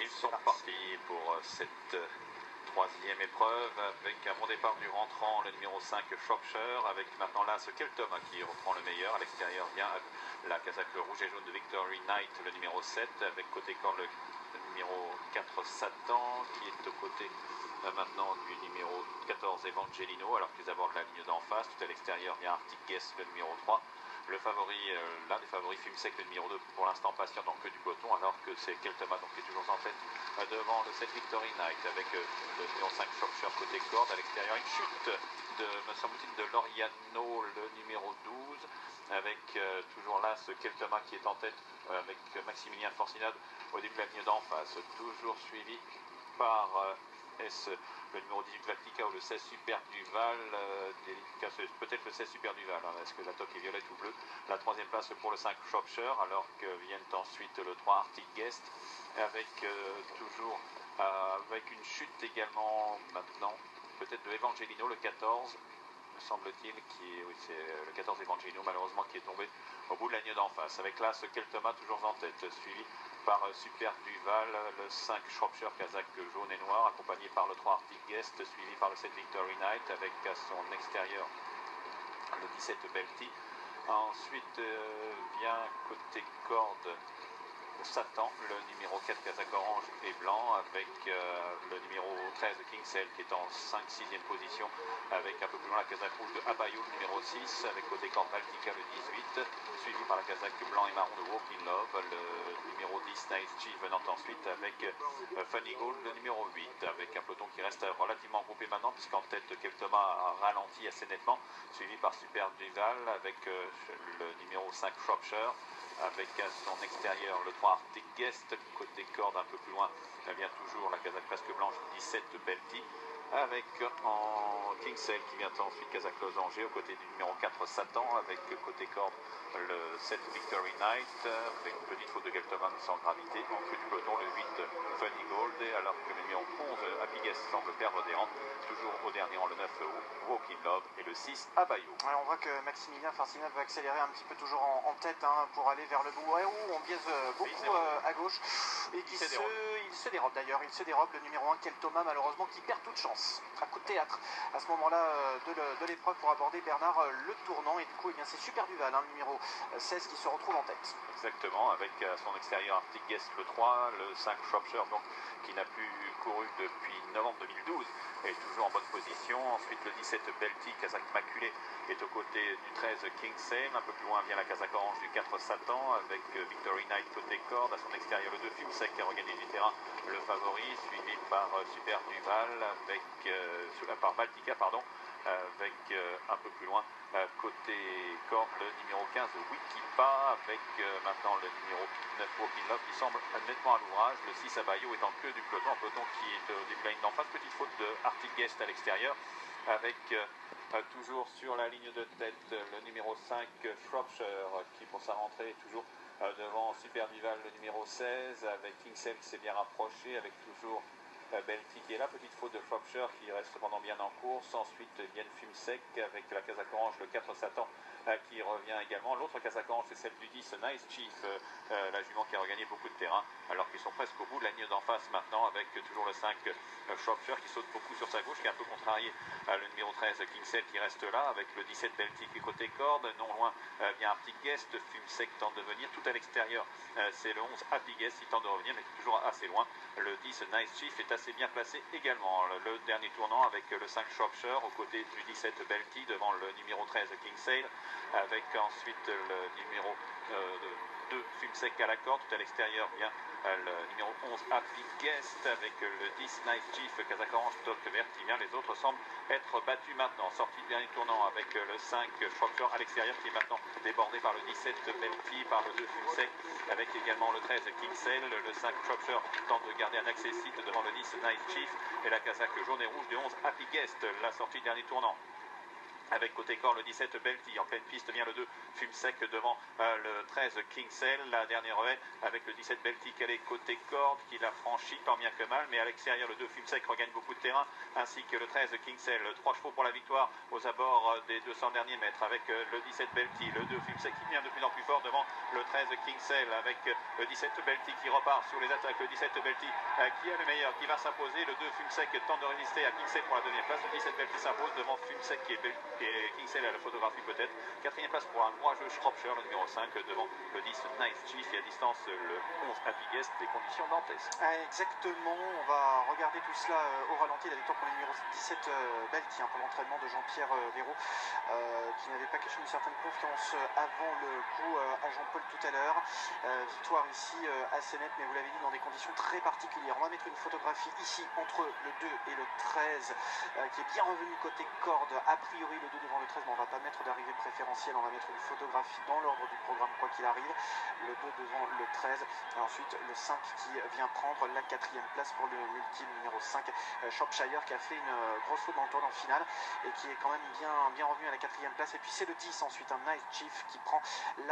Ils sont partis pour cette troisième épreuve avec un bon départ du rentrant, le numéro 5 Shropshire, avec maintenant là ce Keltoma qui reprend le meilleur. À l'extérieur vient la casaque rouge et jaune de Victory Knight, le numéro 7, avec côté corde le numéro 4 Satan qui est aux côtés maintenant du numéro 14 Evangelino, alors qu'ils abordent la ligne d'en face. Tout à l'extérieur vient Arctic Guest, le numéro 3. Le favori, l'un des favoris Fume Sec, le numéro 2, pour l'instant patient dans que du peloton, alors que c'est Keltoma donc, qui est toujours en tête devant le 7 Victory Knight, avec le numéro 5 Shropshire côté corde. À l'extérieur, une chute de, me semble-t-il, de Loriano, le numéro 12, avec toujours là ce Keltoma qui est en tête avec Maximilien Forcinade au début de la ligne d'en face, toujours suivi par le numéro 18 Valtica ou le 16 Super Duval, peut-être le 16 Super Duval, hein, est-ce que la toque est violette ou bleue. La troisième place pour le 5 Shropshire, alors que viennent ensuite le 3 Arctic Guest, avec toujours avec une chute également maintenant, peut-être de Evangelino, le 14, me semble-t-il, oui, c'est le 14 Evangelino malheureusement qui est tombé au bout de la ligne d'en face, avec là ce Keltoma toujours en tête, suivi par Super Duval, le 5 Shropshire casaque jaune et noir, accompagné par le 3 Arctic Guest, suivi par le 7 Victory Knight, avec à son extérieur le 17 Belty. Ensuite vient côté corde Satan, le numéro 4 casaque orange et blanc, avec le numéro 13 Kingsale qui est en 5-6e position, avec un peu plus loin la casaque rouge de Abayo, le numéro 6, avec côté corde Baltica le 18, suivi par la casaque blanc et marron de Walking Love, le numéro 10 Nice Chief venant ensuite avec Funny Gold, le numéro 8, avec un peloton qui reste relativement groupé maintenant, puisqu'en tête Keltoma a ralenti assez nettement, suivi par Super Duval avec le numéro 5 Shropshire, avec à son extérieur le 3 Arctic Guest, côté corde un peu plus loin, vient toujours la casaque presque blanche 17 Belty, avec en Kingsale qui vient ensuite casaque losanger, aux côtés du numéro 4 Satan, avec côté corde le 7 Victory Knight, avec une petite faute de Keltoma sans gravité, en queue du peloton le 8 Funny Gold, et alors que le numéro 11 Happy Guest semble perdre des rangs, toujours au dernier rang le 9 Walking Love et le 6 Abayo. Alors on voit que Maximilien Forcinade va accélérer un petit peu toujours en tête hein, pour aller vers le bout. Ouais, on biaise beaucoup à gauche et il se dérobe d'ailleurs, il se dérobe le numéro 1 Keltoma malheureusement qui perd toute chance. À coup de théâtre à ce moment-là de l'épreuve pour aborder Bernard le tournant, et du coup eh bien c'est Super Duval, hein, le numéro 16 qui se retrouve en tête. Exactement, avec à son extérieur Arctic Guest le 3, le 5 Shropshire donc qui n'a plus couru depuis novembre 2012 est toujours en bonne position. Ensuite le 17 Belty, casaque maculé, est aux côtés du 13 Kingsale. Un peu plus loin vient la casaque orange du 4 Satan, avec Victory Knight côté corde. À son extérieur le 2 Fume Sec qui a regagné du terrain, le favori, suivi par Super Duval, avec par Baltica, pardon, avec un peu plus loin côté corde le numéro 15 Wikipa, avec maintenant le numéro 9 Walking Love qui semble nettement à l'ouvrage. Le 6 Abayo est en queue du peloton, un peloton qui est au début de la ligne d'en face. Petite faute de Arctic Guest à l'extérieur, avec toujours sur la ligne de tête le numéro 5 Shropshire qui pour sa rentrée est toujours devant Super Duval, le numéro 16, avec Kingsale qui s'est bien rapproché, avec toujours Belty qui est là. Petite faute de Shropshire qui reste cependant bien en course. Ensuite viennent Fume Sec avec la casaque orange, le 4 Satan qui revient également. L'autre casaque orange c'est celle du 10 Nice Chief, la jument qui a regagné beaucoup de terrain, alors qu'ils sont presque au bout de la ligne d'en face maintenant, avec toujours le 5 Shropshire qui saute beaucoup sur sa gauche, qui est un peu contrarié le numéro 13 Kingsale qui reste là, avec le 17 Belty qui est côté corde. Non loin vient Arctic Guest, Fume Sec tente de venir. Tout à l'extérieur c'est le 11 Happy Guest qui tente de revenir mais toujours assez loin. Le 10 Nice Chief est assez bien placé également. Le dernier tournant avec le 5 Shropshire aux côtés du 17 Belty devant le numéro 13 Kingsale, avec ensuite le numéro 2 Fume Sec à la corde. Tout à l'extérieur vient le numéro 11 Happy Guest, avec le 10 Nice Chief casaque orange toque verte qui vient. Les autres semblent être battus maintenant. Sortie du dernier tournant avec le 5 Shropshire à l'extérieur qui est maintenant débordé par le 17 Belty, par le 2 Fume Sec, avec également le 13 Kingsale. Le 5 Shropshire tente de garder un accès site devant le 10 Nice Chief et la casaque jaune et rouge du 11 Happy Guest. La sortie du dernier tournant Avec côté corps le 17 Belty, en pleine piste vient le 2 Fume Sec devant le 13 Kingsale, la dernière haie avec le 17 Belty qui est côté corde, qui l'a franchi tant bien que mal, mais à l'extérieur le 2 Fume Sec regagne beaucoup de terrain, ainsi que le 13 Kingsale, 3 chevaux pour la victoire aux abords des 200 derniers mètres avec le 17 Belty, le 2 Fume Sec qui vient de plus en plus fort devant le 13 Kingsale avec le 17 Belty qui repart sur les attaques, le 17 Belty qui est le meilleur, qui va s'imposer, le 2 Fume Sec tente de résister à Kingsale pour la deuxième place, le 17 Belty s'impose devant Fume Sec qui est Kingsale à la photographie peut-être. Quatrième place pour un courageux Shropshire, le numéro 5, devant le 10 Nice Chief et à distance le 11 Happy Guest, des conditions dantesques. Exactement, on va regarder tout cela au ralenti, la victoire pour le numéro 17 Belty, pour l'entraînement de Jean-Pierre Véraud, qui n'avait pas caché une certaine confiance avant le coup à Jean-Paul tout à l'heure. Victoire ici assez nette, mais vous l'avez dit, dans des conditions très particulières. On va mettre une photographie ici entre le 2 et le 13, qui est bien revenu côté corde, a priori le 2 devant le 13, mais on ne va pas mettre d'arrivée préférentielle, on va mettre une photographie dans l'ordre du programme quoi qu'il arrive, le 2 devant le 13, et ensuite le 5 qui vient prendre la 4e place pour le multi numéro 5 Shropshire, qui a fait une grosse faute dans le tournant final et qui est quand même bien revenu à la 4e place, et puis c'est le 10 ensuite, un Nice Chief qui prend la